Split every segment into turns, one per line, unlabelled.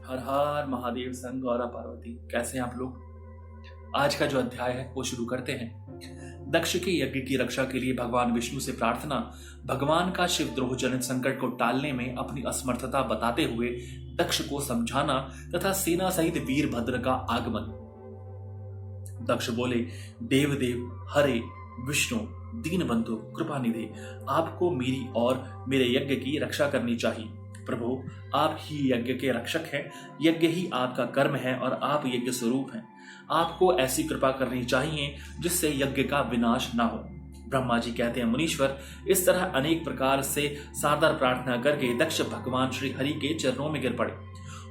हर हर महादेव संग गौरा पार्वती। कैसे हैं आप लोग? आज का जो अध्याय है वो शुरू करते हैं। दक्ष के यज्ञ की रक्षा के लिए भगवान विष्णु से प्रार्थना, भगवान का शिवद्रोह जनित संकट को टालने में अपनी असमर्थता बताते हुए दक्ष को समझाना तथा सेना सहित वीरभद्र का आगमन। दक्ष बोले, देव देव हरे विष्णु दीन बंधु कृपा निधि, आपको मेरी और मेरे यज्ञ की रक्षा करनी चाहिए। प्रभु, आप ही यज्ञ के रक्षक हैं, यज्ञ ही आपका कर्म है और आप यज्ञ स्वरूप हैं। आपको ऐसी कृपा करनी चाहिए जिससे यज्ञ का विनाश ना हो। ब्रह्मा जी कहते हैं, मुनीश्वर, इस तरह अनेक प्रकार से सादर प्रार्थना करके दक्ष भगवान श्री हरि के चरणों में गिर पड़े।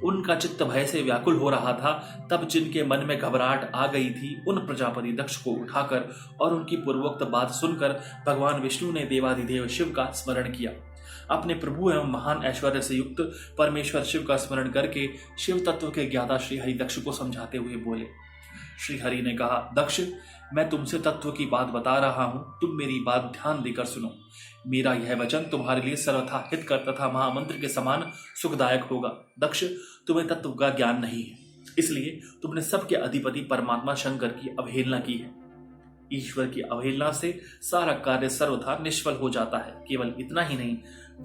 उनका चित्त भय से व्याकुल हो रहा था। तब जिनके मन में घबराहट आ गई थी, उन प्रजापति दक्ष को उठाकर और उनकी पूर्वोक्त बात सुनकर भगवान विष्णु ने देवाधिदेव शिव का स्मरण किया। अपने प्रभु एवं महान ऐश्वर्य से युक्त परमेश्वर शिव का स्मरण करके शिव तत्व के ज्ञाता श्री हरि दक्ष को समझाते हुए बोले। श्री हरि ने कहा, दक्ष, मैं तुमसे तत्व की बात बता रहा हूं, तुम मेरी बात ध्यान देकर सुनो। मेरा यह वचन तुम्हारे लिए सर्वथा हितकर तथा महामंत्र के समान सुखदायक होगा। दक्ष, तुम्हें तत्व का ज्ञान नहीं है, इसलिए तुमने सबके अधिपति परमात्मा शंकर की अवहेलना की है। ईश्वर की अवहेलना से सारा कार्य सर्वथा निष्फल हो जाता है। केवल इतना ही नहीं,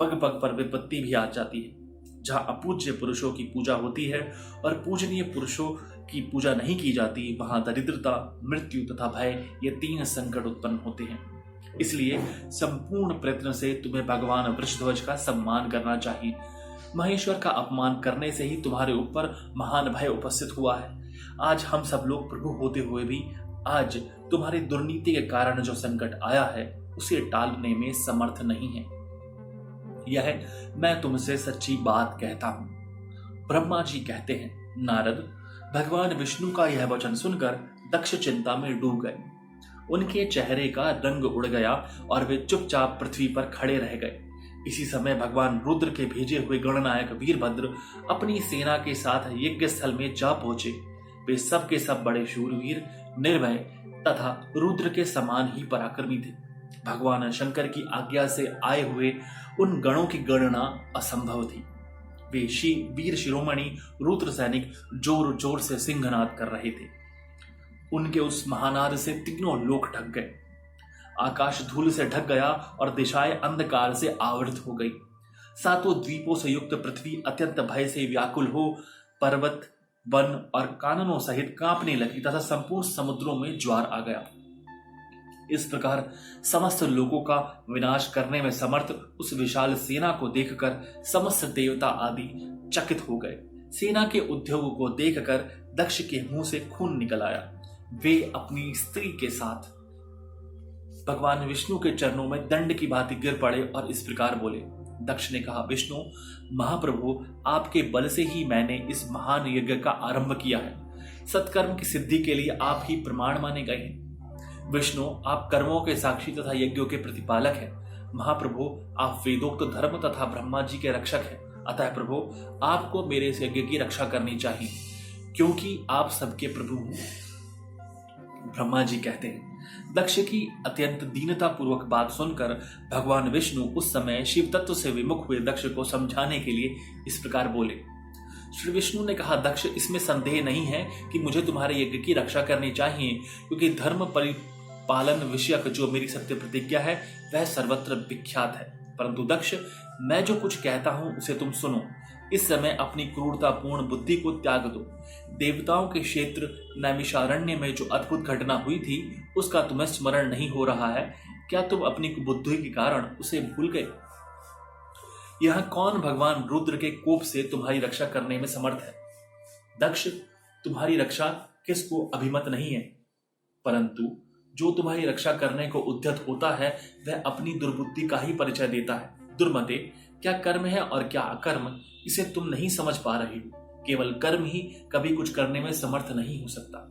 पग पग पर विपत्ति भी आ जाती है। जहां अपूज्य पुरुषों की पूजा होती है और पूजनीय पुरुषों की पूजा नहीं की जाती, वहां दरिद्रता, मृत्यु तथा भय, ये तीन संकट उत्पन्न होते हैं। इसलिए संपूर्ण प्रयत्न से तुम्हें भगवान वृषध्वज का सम्मान करना चाहिए। महेश्वर का अपमान करने से ही तुम्हारे ऊपर महान भय उपस्थित हुआ है। आज हम सब लोग प्रभु होते हुए भी आज तुम्हारी दुर्नीति के कारण जो संकट आया है, उसे टालने में समर्थ नहीं है। यह मैं तुमसे सच्ची बात कहता हूं। ब्रह्मा जी कहते हैं, नारद, भगवान विष्णु का यह वचन सुनकर दक्ष चिंता में डूब गए। उनके चेहरे का रंग उड़ गया और वे चुपचाप पृथ्वी पर खड़े रह गए। इसी समय भगवान रुद्र के भेजे हुए गणनायक वीरभद्र अपनी सेना के साथ यज्ञ स्थल में जा पहुंचे। वे सब के सब बड़े शूरवीर, निर्भय तथा रुद्र के समान ही पराक्रमी थे। भगवान शंकर की आज्ञा से आए हुए उन गणों की गणना असंभव थी। वे वीर शिरोमणि रुद्र सैनिक जोर जोर से सिंहनाद कर रहे थे। उनके उस महानाद से तीनों लोक ढक गए। आकाश धूल से ढक गया और दिशाएं अंधकार से आवृत हो गई। सातों द्वीपों से युक्त पृथ्वी अत्यंत भय से व्याकुल हो पर्वत, वन और काननों सहित कांपने लगी तथा संपूर्ण समुद्रों में ज्वार आ गया। इस प्रकार समस्त लोगों का विनाश करने में समर्थ उस विशाल सेना को देखकर समस्त देवता आदि चकित हो गए। सेना के उद्योग को देखकर दक्ष के मुंह से खून निकल आया। वे अपनी स्त्री के साथ भगवान विष्णु के चरणों में दंड की भांति गिर पड़े और इस प्रकार बोले। दक्ष ने कहा, विष्णु महाप्रभु, आपके बल से ही मैंने इस महान यज्ञ का आरंभ किया है। सत्कर्म की सिद्धि के लिए आप ही प्रमाण माने गए हैं। विष्णु, आप कर्मों के साक्षी तथा यज्ञों के प्रतिपालक हैं। महाप्रभु, आप वेदोक्त धर्म तथा ब्रह्मा जी के रक्षक हैं। अतः प्रभु, आपको मेरे इस यज्ञ की रक्षा करनी चाहिए, क्योंकि आप सबके प्रभु हैं। ब्रह्मा जी कहते हैं, दक्ष की अत्यंत दीनता पूर्वक बात सुनकर भगवान विष्णु उस समय शिव तत्व से विमुख हुए दक्ष को समझाने के लिए इस प्रकार बोले। श्री विष्णु ने कहा, दक्ष, इसमें संदेह नहीं है कि मुझे तुम्हारे यज्ञ की रक्षा करनी चाहिए, क्योंकि धर्म परिपालन विषयक जो मेरी सत्य प्रतिज्ञा है वह सर्वत्र विख्यात है। परंतु दक्ष, मैं जो कुछ कहता हूं उसे तुम सुनो। इस समय अपनी क्रूरतापूर्ण बुद्धि को त्याग दो। देवताओं के क्षेत्र नैमिषारण्य में जो अद्भुत घटना हुई थी, उसका तुम्हें स्मरण नहीं हो रहा है क्या? तुम अपनी बुद्धि के कारण उसे भूल गए। यह कौन भगवान रुद्र के कोप से तुम्हारी रक्षा करने में समर्थ है? दक्ष, तुम्हारी रक्षा किसको अभिमत नहीं है, परंतु जो तुम्हारी रक्षा करने को उद्यत होता है वह अपनी दुर्बुद्धि का ही परिचय देता है। दुर्मते, क्या कर्म है और क्या अकर्म, इसे तुम नहीं समझ पा रहे हो। केवल कर्म ही कभी कुछ करने में समर्थ नहीं हो सकता।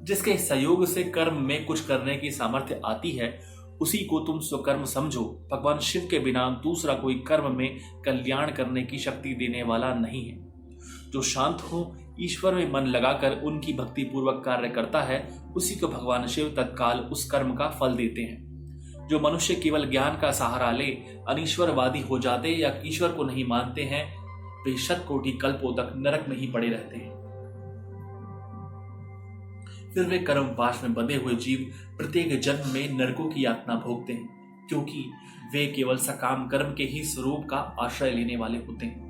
जिसके सहयोग से कर्म में कुछ करने की सामर्थ्य आती है, उसी को तुम स्वकर्म समझो। भगवान शिव के बिना दूसरा कोई कर्म में कल्याण करने की शक्ति देने वाला नहीं है। जो शांत हो, ईश्वर में मन लगाकर उनकी भक्ति पूर्वक कार्य करता है, उसी को भगवान शिव तत्काल उस कर्म का फल देते हैं। जो मनुष्य केवल ज्ञान का सहारा ले अनीश्वरवादी हो जाते या ईश्वर को नहीं मानते हैं, वे शतकोटि कल्पों तक नरक में ही पड़े रहते हैं। फिर वे कर्म पाश में बंधे हुए जीव प्रत्येक जन्म में नरकों की यातना भोगते हैं, क्योंकि वे केवल सकाम कर्म के ही स्वरूप का आश्रय लेने वाले होते हैं।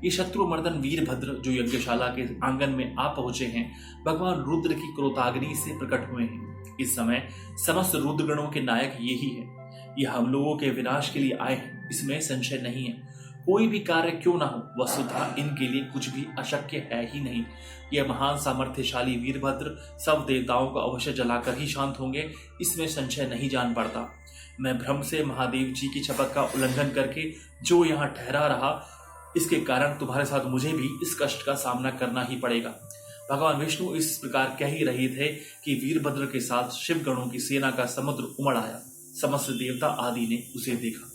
ये शत्रुमर्दन वीरभद्र जो यज्ञशाला के आंगन में आ पहुंचे हैं, भगवान रुद्र की क्रोधाग्नि से प्रकट हुए हैं। इस समय समस्त रुद्रगणों के नायक यही है। ये हम लोगों के विनाश के लिए आए हैं, इसमें संशय नहीं है। कोई भी कार्य क्यों ना हो, वस्तुतः इनके लिए कुछ भी अशक्य है ही नहीं। यह महान सामर्थ्यशाली वीरभद्र सब देवताओं को अवश्य जलाकर ही शांत होंगे, इसमें संशय नहीं जान पड़ता। मैं भ्रम से महादेव जी की शपथ का उल्लंघन करके जो यहाँ ठहरा रहा, इसके कारण तुम्हारे साथ मुझे भी इस कष्ट का सामना करना ही पड़ेगा। भगवान विष्णु इस प्रकार कह ही रहे थे कि वीरभद्र के साथ शिवगणों की सेना का समुद्र उमड़ आया। समस्त देवता आदि ने उसे देखा।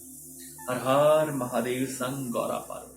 हर हर महादेव संग गौरा पार्वती।